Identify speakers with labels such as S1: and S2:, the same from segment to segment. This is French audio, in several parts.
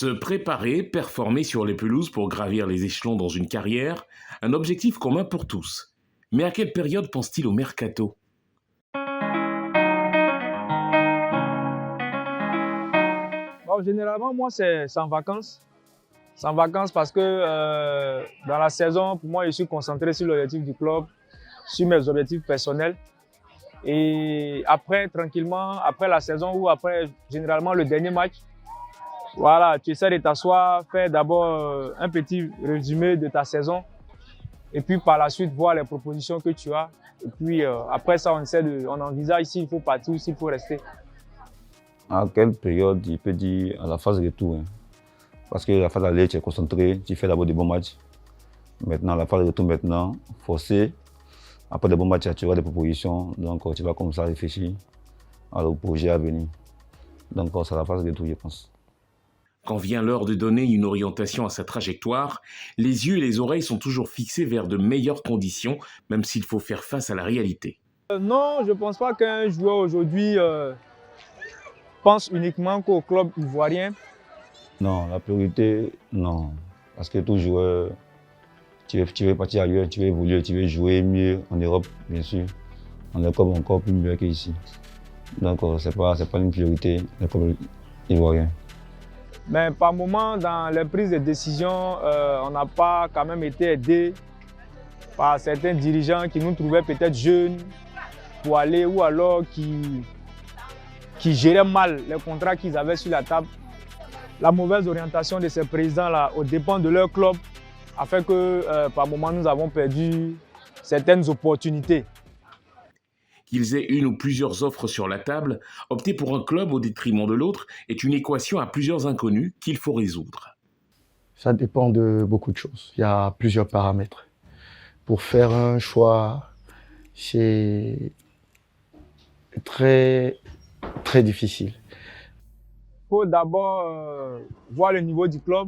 S1: Se préparer, performer sur les pelouses pour gravir les échelons dans une carrière, un objectif commun pour tous. Mais à quelle période pense-t-il au mercato ?
S2: Bon, généralement, moi, c'est en vacances. C'est en vacances parce que dans la saison, pour moi, je suis concentré sur l'objectif du club, sur mes objectifs personnels. Et après, tranquillement, après la saison ou après, généralement, le dernier match, voilà, tu essaies de t'asseoir, faire d'abord un petit résumé de ta saison et puis par la suite, voir les propositions que tu as. Et puis après ça, on envisage s'il faut partir ou s'il faut rester.
S3: À quelle période, il peut dire à la phase de retour. Hein. Parce que la phase d'aller, tu es concentré, tu fais d'abord des bons matchs. Maintenant, la phase de retour, maintenant, forcé. Après des bons matchs, tu auras des propositions. Donc, tu vas comme ça réfléchir au projet à venir. Donc, c'est la phase de retour, je pense.
S1: Quand vient l'heure de donner une orientation à sa trajectoire, les yeux et les oreilles sont toujours fixés vers de meilleures conditions, même s'il faut faire face à la réalité.
S2: Non, je ne pense pas qu'un joueur aujourd'hui pense uniquement qu'au club ivoirien.
S3: Non, la priorité, non. Parce que tout joueur, tu veux partir ailleurs, tu veux évoluer, tu veux jouer mieux en Europe, bien sûr. En Europe, encore plus mieux qu'ici. Donc, ce n'est pas une priorité, le club ivoirien.
S2: Mais par moment, dans les prises de décision, on n'a pas quand même été aidé par certains dirigeants qui nous trouvaient peut-être jeunes pour aller ou alors qui géraient mal les contrats qu'ils avaient sur la table. La mauvaise orientation de ces présidents-là aux dépens de leur club a fait que par moment nous avons perdu certaines opportunités.
S1: Qu'ils aient une ou plusieurs offres sur la table, opter pour un club au détriment de l'autre est une équation à plusieurs inconnus qu'il faut résoudre.
S4: Ça dépend de beaucoup de choses. Il y a plusieurs paramètres. Pour faire un choix, c'est très, très difficile.
S2: Il faut d'abord voir le niveau du club,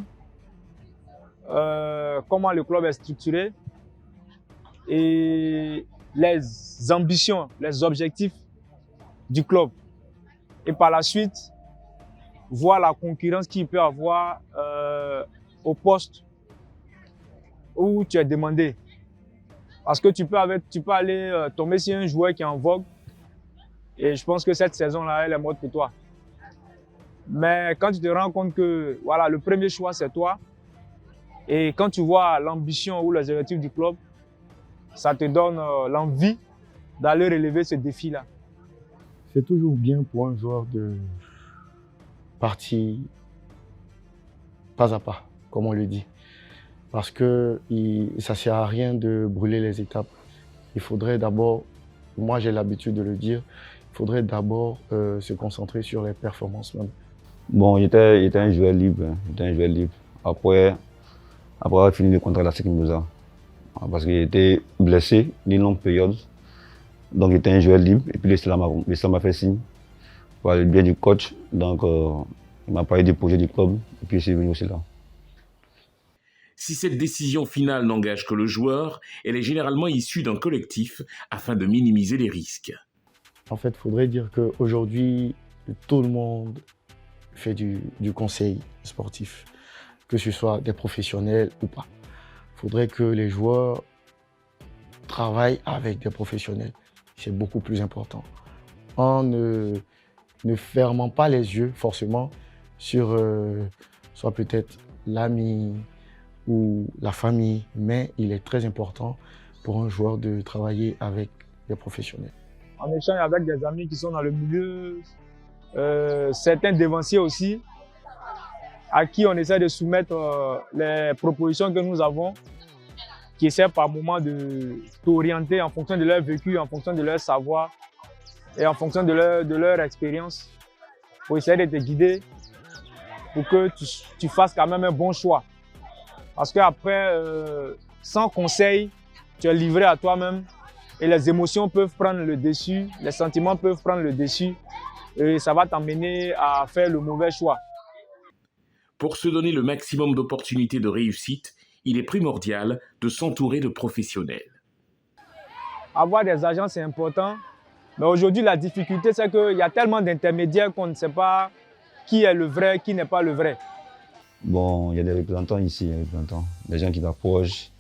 S2: comment le club est structuré et les ambitions, les objectifs du club. Et par la suite, voir la concurrence qu'il peut avoir au poste où tu es demandé. Parce que tu peux aller tomber sur un joueur qui est en vogue et je pense que cette saison-là, elle est morte pour toi. Mais quand tu te rends compte que voilà, le premier choix, c'est toi, et quand tu vois l'ambition ou les objectifs du club, ça te donne l'envie d'aller relever ce défi-là.
S4: C'est toujours bien pour un joueur de partir pas à pas, comme on le dit. Parce que ça ne sert à rien de brûler les étapes. Il faudrait d'abord, moi j'ai l'habitude de le dire, il faudrait d'abord se concentrer sur les performances même.
S3: Bon, il était un joueur libre. Après avoir fini le contrat de la Sekimboza. Parce qu'il était blessé d'une longue période. Donc il était un joueur libre. Et puis l'Islam m'a fait signe pour le bien du coach. Donc il m'a parlé du projet du club. Et puis je suis venu aussi là.
S1: Si cette décision finale n'engage que le joueur, elle est généralement issue d'un collectif afin de minimiser les risques.
S4: En fait, il faudrait dire qu'aujourd'hui, tout le monde fait du conseil sportif, que ce soit des professionnels ou pas. Il faudrait que les joueurs travaillent avec des professionnels. C'est beaucoup plus important. En ne fermant pas les yeux forcément sur soit peut-être l'ami ou la famille, mais il est très important pour un joueur de travailler avec des professionnels.
S2: En échange avec des amis qui sont dans le milieu, certains dévanciers aussi, à qui on essaie de soumettre les propositions que nous avons, qui essaient par moment de t'orienter en fonction de leur vécu, en fonction de leur savoir et en fonction de leur expérience, pour essayer de te guider, pour que tu fasses quand même un bon choix. Parce qu'après, sans conseil, tu es livré à toi-même et les émotions peuvent prendre le dessus, les sentiments peuvent prendre le dessus et ça va t'amener à faire le mauvais choix.
S1: Pour se donner le maximum d'opportunités de réussite, il est primordial de s'entourer de professionnels.
S2: Avoir des agents, c'est important. Mais aujourd'hui, la difficulté, c'est qu'il y a tellement d'intermédiaires qu'on ne sait pas qui est le vrai, qui n'est pas le vrai.
S3: Bon, il y a des représentants ici, des représentants, des gens qui t'approchent.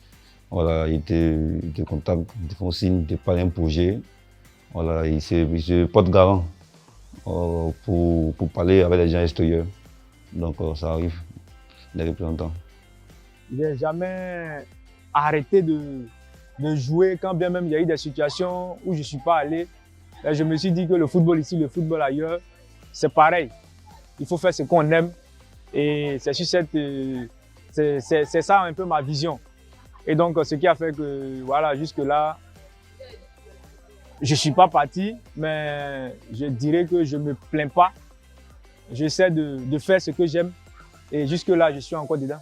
S3: Voilà, ils te contactent, ils te font signe, ils te parlent d'un projet. Voilà, ils se portent garant pour parler avec les gens extérieurs. Donc ça arrive, les représentants.
S2: Je n'ai jamais arrêté de jouer, quand bien même il y a eu des situations où je ne suis pas allé. Là, je me suis dit que le football ici, le football ailleurs, c'est pareil. Il faut faire ce qu'on aime. Et c'est sur c'est ça un peu ma vision. Et donc, ce qui a fait que, voilà, jusque-là, je ne suis pas parti, mais je dirais que je ne me plains pas. J'essaie de faire ce que j'aime. Et jusque-là, je suis encore dedans.